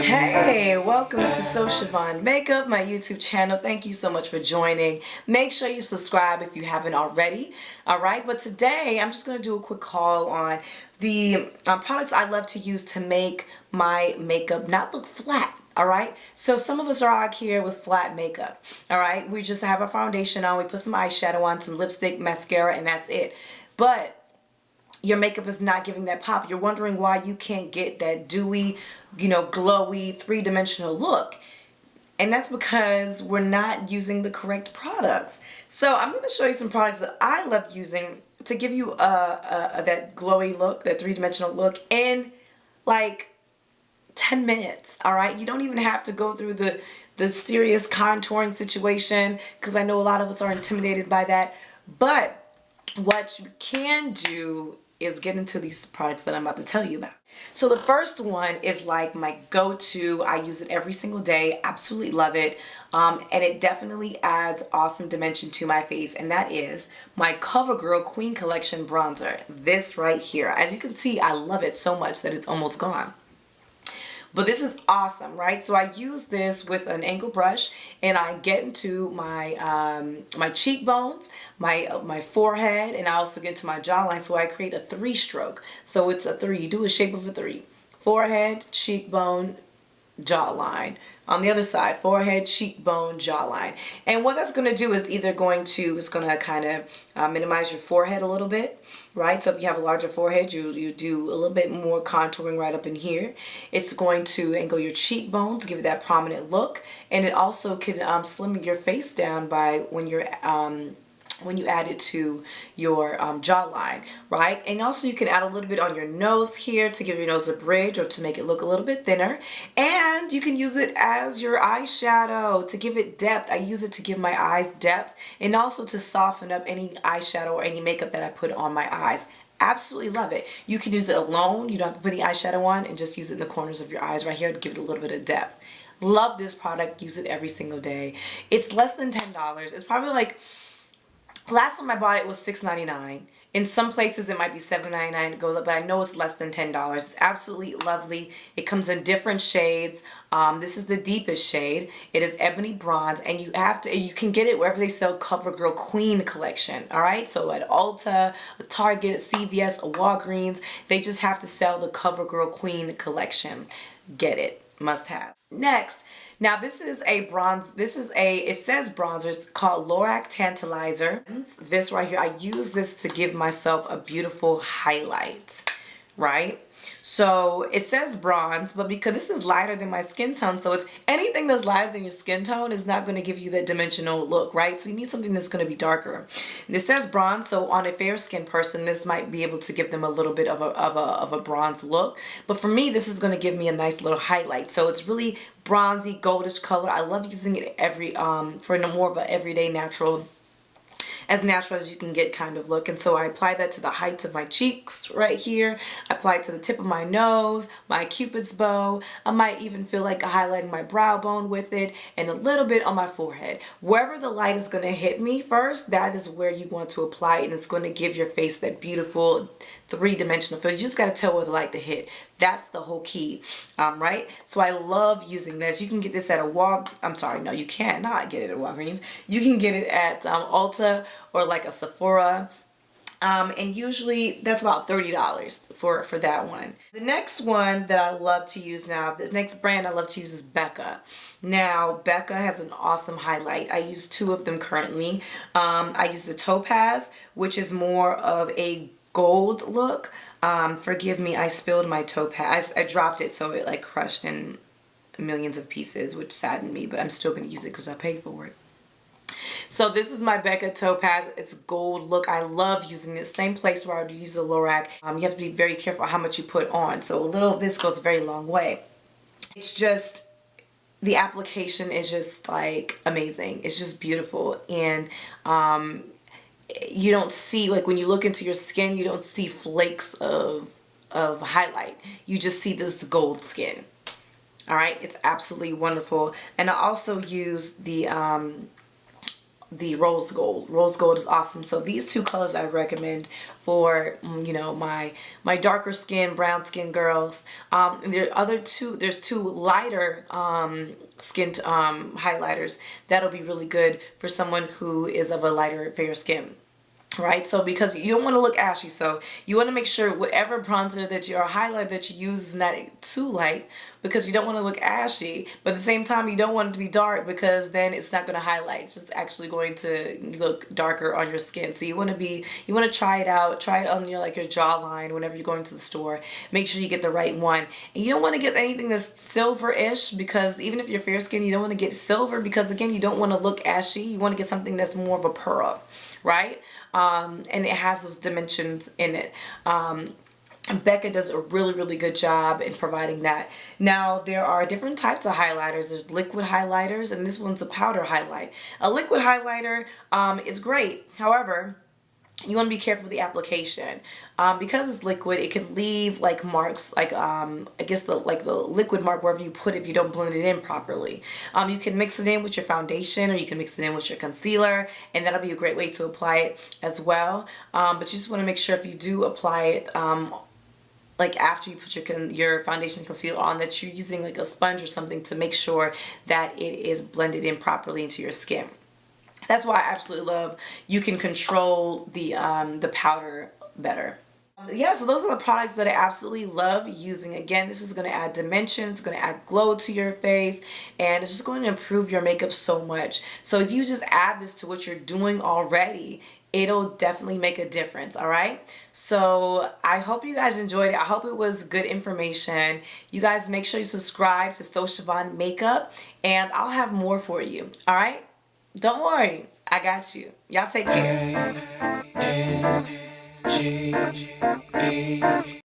Hey, welcome to SoChevon Makeup, my YouTube channel. Thank you so much for joining. Make sure you subscribe if you haven't already. Alright, but today I'm just going to do a quick haul on the products I love to use to make my makeup not look flat. Alright, so some of us are out here with flat makeup. Alright, we just have our foundation on, we put some eyeshadow on, some lipstick, mascara, and that's it. But your makeup is not giving that pop. You're wondering why you can't get that dewy, glowy, three-dimensional look. And that's because we're not using the correct products. So I'm going to show you some products that I love using to give you that glowy look, that three-dimensional look in like 10 minutes. All right, you don't even have to go through the serious contouring situation, because I know a lot of us are intimidated by that. But what you can do is get into these products that I'm about to tell you about. So the first one is like my go-to. I use it every single day. Absolutely love it. And it definitely adds awesome dimension to my face. And that is my CoverGirl Queen Collection Bronzer. This right here. As you can see, I love it so much that it's almost gone. But this is awesome, right? So I use this with an angle brush, and I get into my my cheekbones, my forehead, and I also get into my jawline. So I create a 3-stroke. So it's a 3. You do a shape of a 3: forehead, cheekbone, jawline. On the other side, forehead, cheekbone, jawline. And what that's going to do is it's going to kind of minimize your forehead a little bit, right? So if you have a larger forehead, you do a little bit more contouring right up in here. It's going to angle your cheekbones, give it that prominent look, and it also can slim your face down by when you add it to your jawline, right? And also you can add a little bit on your nose here to give your nose a bridge or to make it look a little bit thinner. And you can use it as your eyeshadow to give it depth. I use it to give my eyes depth and also to soften up any eyeshadow or any makeup that I put on my eyes. Absolutely love it. You can use it alone. You don't have to put any eyeshadow on, and just use it in the corners of your eyes right here to give it a little bit of depth. Love this product. Use it every single day. It's less than $10. It's probably like, last time I bought it was $6.99. In some places it might be $7.99. It goes up, but I know it's less than $10. It's absolutely lovely. It comes in different shades. This is the deepest shade. It is ebony bronze, and you can get it wherever they sell CoverGirl Queen Collection. All right, so at Ulta, a Target, a CVS, a Walgreens, they just have to sell the CoverGirl Queen Collection. Get it, must have. Next. Now this is a bronze, it says bronzer, it's called Lorac Tantalizer. This right here, I use this to give myself a beautiful highlight, right? So it says bronze, but because this is lighter than my skin tone, so it's anything that's lighter than your skin tone is not going to give you that dimensional look, right? So you need something that's going to be darker. And it says bronze, so on a fair skin person, this might be able to give them a little bit of a bronze look. But for me, this is going to give me a nice little highlight. So it's really bronzy, goldish color. I love using it for more of an everyday natural as you can get kind of look. And so I apply that to the heights of my cheeks right here. I apply it to the tip of my nose, my cupid's bow. I might even feel like highlighting my brow bone with it, and a little bit on my forehead. Wherever the light is going to hit me first, that is where you want to apply it, and it's going to give your face that beautiful three-dimensional feel. You just got to tell where the light to hit. That's the whole key, right? So I love using this. You can get this at you cannot get it at Walgreens. You can get it at Ulta or like a Sephora. And usually that's about $30 for that one. The next one that I love to use now, the next brand I love to use is Becca. Now, Becca has an awesome highlight. I use 2 of them currently. I use the Topaz, which is more of a gold look. Forgive me, I spilled my Topaz. I dropped it, so it like crushed in millions of pieces, which saddened me, but I'm still going to use it because I paid for it. So this is my Becca Topaz. It's gold look. I love using it. Same place where I would use the Lorac. You have to be very careful how much you put on. So a little of this goes a very long way. It's just, the application is just like amazing. It's just beautiful. And you don't see, like when you look into your skin, you don't see flakes of highlight. You just see this gold skin. All right, it's absolutely wonderful. And I also use the the rose gold. Rose gold is awesome. So these two colors I recommend for, you know, my darker skin, brown skin girls. And there's two lighter skin highlighters that'll be really good for someone who is of a lighter, fair skin. Right, so because you don't want to look ashy, so you want to make sure whatever bronzer that you or highlight that you use is not too light, because you don't want to look ashy, but at the same time you don't want it to be dark, because then it's not going to highlight. It's just actually going to look darker on your skin. So you want to try it out, try it on your your jawline whenever you're going to the store. Make sure you get the right one, and you don't want to get anything that's silver-ish, because even if you're fair skin, you don't want to get silver, because again, you don't want to look ashy. You want to get something that's more of a pearl, right? And it has those dimensions in it. Becca does a really good job in providing that. Now, there are different types of highlighters. There's liquid highlighters, and this one's a powder highlight. A liquid highlighter is great. However, you want to be careful with the application, because it's liquid. It can leave like marks, like I guess the liquid mark wherever you put it if you don't blend it in properly. You can mix it in with your foundation, or you can mix it in with your concealer, and that'll be a great way to apply it as well. But you just want to make sure if you do apply it, like after you put your foundation and concealer on, that you're using like a sponge or something to make sure that it is blended in properly into your skin. That's why I absolutely love you can control the powder better. Yeah, so those are the products that I absolutely love using. Again, this is going to add dimension, it's going to add glow to your face, and it's just going to improve your makeup so much. So if you just add this to what you're doing already, it'll definitely make a difference, all right? So I hope you guys enjoyed it. I hope it was good information. You guys make sure you subscribe to SoChevon Makeup, and I'll have more for you, all right? Don't worry, I got you. Y'all take care.